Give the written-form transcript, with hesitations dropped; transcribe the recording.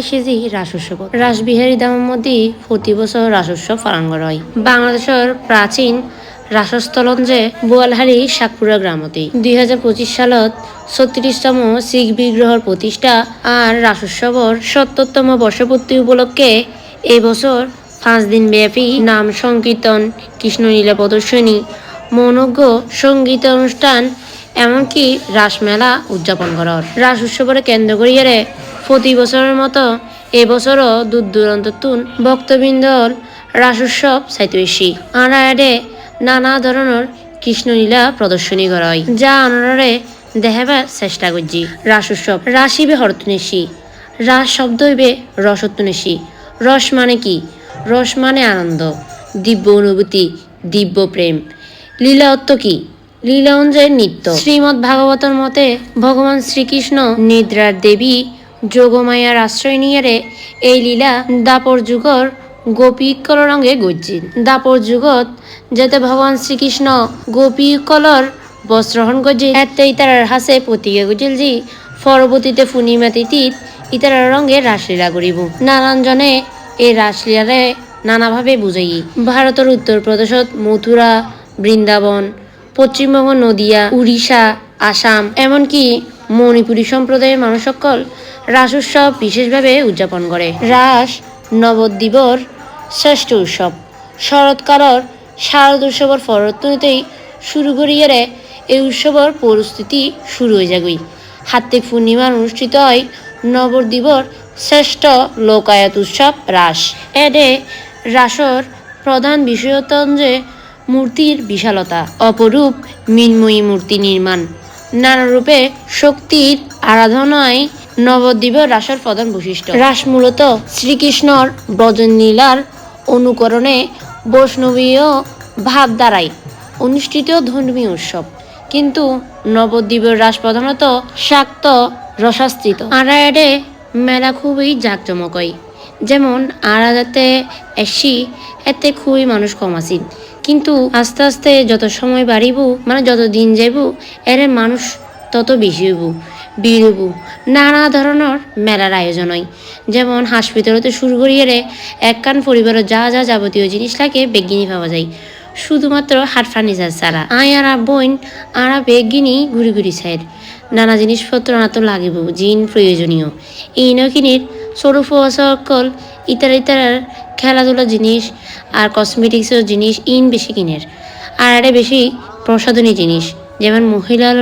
সেজি রাস উৎসৱ রাসবিহারী দামৰ মধ্যে প্রতি বছর রাস উৎসৱ পালন করা হয়। বাংলাদেশের প্রাচীন রাসস্থলন যে বোয়ালহাৰী শাকপুরা গ্রামতে 2025 সালত 36তম শিখ বিগ্রহর প্রতিষ্ঠা আর রাস উৎসৱৰ 70তম বর্ষপূর্তি উপলক্ষে এবছর 5 দিন ব্যাপী নাম সংকীর্তন, কৃষ্ণলীলা প্রদর্শনী, মনোজ্ঞ সঙ্গীত অনুষ্ঠান এমনকি রাসমেলা উদযাপন করা হয়। রাস উৎসৱৰে কেন্দ্র করিয়ারে প্রতি বছরের মতো এবছরও দূর দূরান্ত ভক্তবৃন্দর রাস উৎসৱ চাইতে বেশি আনায়াডে নানা ধরনের কৃষ্ণলীলা প্রদর্শনী করা হয়, যা আনরে দেখাবার চেষ্টা করছি। রাস উৎসৱ রাসিবে হরতুনেশি, রাস শব্দ হইবে রসত্বনেশি। রস মানে কি? রস মানে আনন্দ, দিব্য অনুভূতি, দিব্য প্রেম। লীলা অর্থ কি? লীলা অনুযায়ী নৃত্য। শ্রীমদ্ ভাগবতর মতে ভগবান শ্রীকৃষ্ণ নিদ্রার দেবী যোগমায়ার আশ্রয় নিয়ে এই লীলা দাপর যুগর গোপীকল রঙে গজ্জিত। দাপর যুগত যাতে ভগবান শ্রীকৃষ্ণ গোপীকলর বস্ত্রহরণ গজ্জিত এতে ইতারার হাসে প্রতিজ্ঞা গজিল যে পরবর্তীতে পূর্ণিমা তিথিত ইতারার রঙে রাসলীলা করিব। নানানজনে এই রাসলীলারে নানাভাবে বুঝাই। ভারতের উত্তরপ্রদেশত মথুরা, বৃন্দাবন, পশ্চিমবঙ্গ নদিয়া, উড়িষ্যা, আসাম এমনকি মণিপুরী সম্প্রদায়ের মানুষ সকল রাস উৎসৱ বিশেষভাবে উদযাপন করে। রাস নবদ্বীপর শ্রেষ্ঠ উৎসৱ। শরৎকালৰ শারদ উৎসৱৰ পরবর্তীতেই শুরু করিয়ারে এই উৎসৱৰ প্রস্তুতি শুরু হয়ে যাগই। হাত্তিক পূর্ণিমার অনুষ্ঠিত হয় নবদ্বীপর শ্রেষ্ঠ লোকায়ত উৎসৱ রাস। এডে রাসর প্রধান বিষয়ত যে মূর্তির বিশালতা, অপরূপ মৃন্ময়ী মূর্তি নির্মাণ, নানা রূপে শক্তির আরাধনায় নবদ্বীপের রাসের প্রধান বৈশিষ্ট্য। রাস মূলত শ্রীকৃষ্ণর ব্রজলীলার অনুকরণে বৈষ্ণবীয় ভাব দ্বারাই অনুষ্ঠিত ধর্মীয় উৎসব। কিন্তু নবদ্বীপের রাস প্রধানত শাক্ত রসাশ্রিত। আড়ায়াডে মেলা খুবই জাঁকজমক হয়। যেমন আড়াতে এসি এতে খুবই মানুষ কম আছিল, কিন্তু আস্তে আস্তে যত সময় বাড়িব মানে যত দিন যাইব এর মানুষ তত বেশি হইব, ভিড় হইব। নানা ধরনের মেলার আয়োজন হয়। যেমন হাসপাতালতে শুরু করিয়ে একখান পরিবারের যা যা যাবতীয় জিনিস লাগে বেগিনি পাওয়া যায়, শুধুমাত্র হাট ফার্নিচার ছাড়া। আর বোন আরা বেগিনি ঘুরি ঘুরি সাইড নানা জিনিসপত্র না তো লাগিব জিন প্রয়োজনীয়। এই নকিনির স্বরূপ সকল ইতার খেলাধুলার জিনিস আর কসমেটিক্সের জিনিস বেশি কিনের। আর বেশি প্রসাধনী জিনিস যেমন মহিলার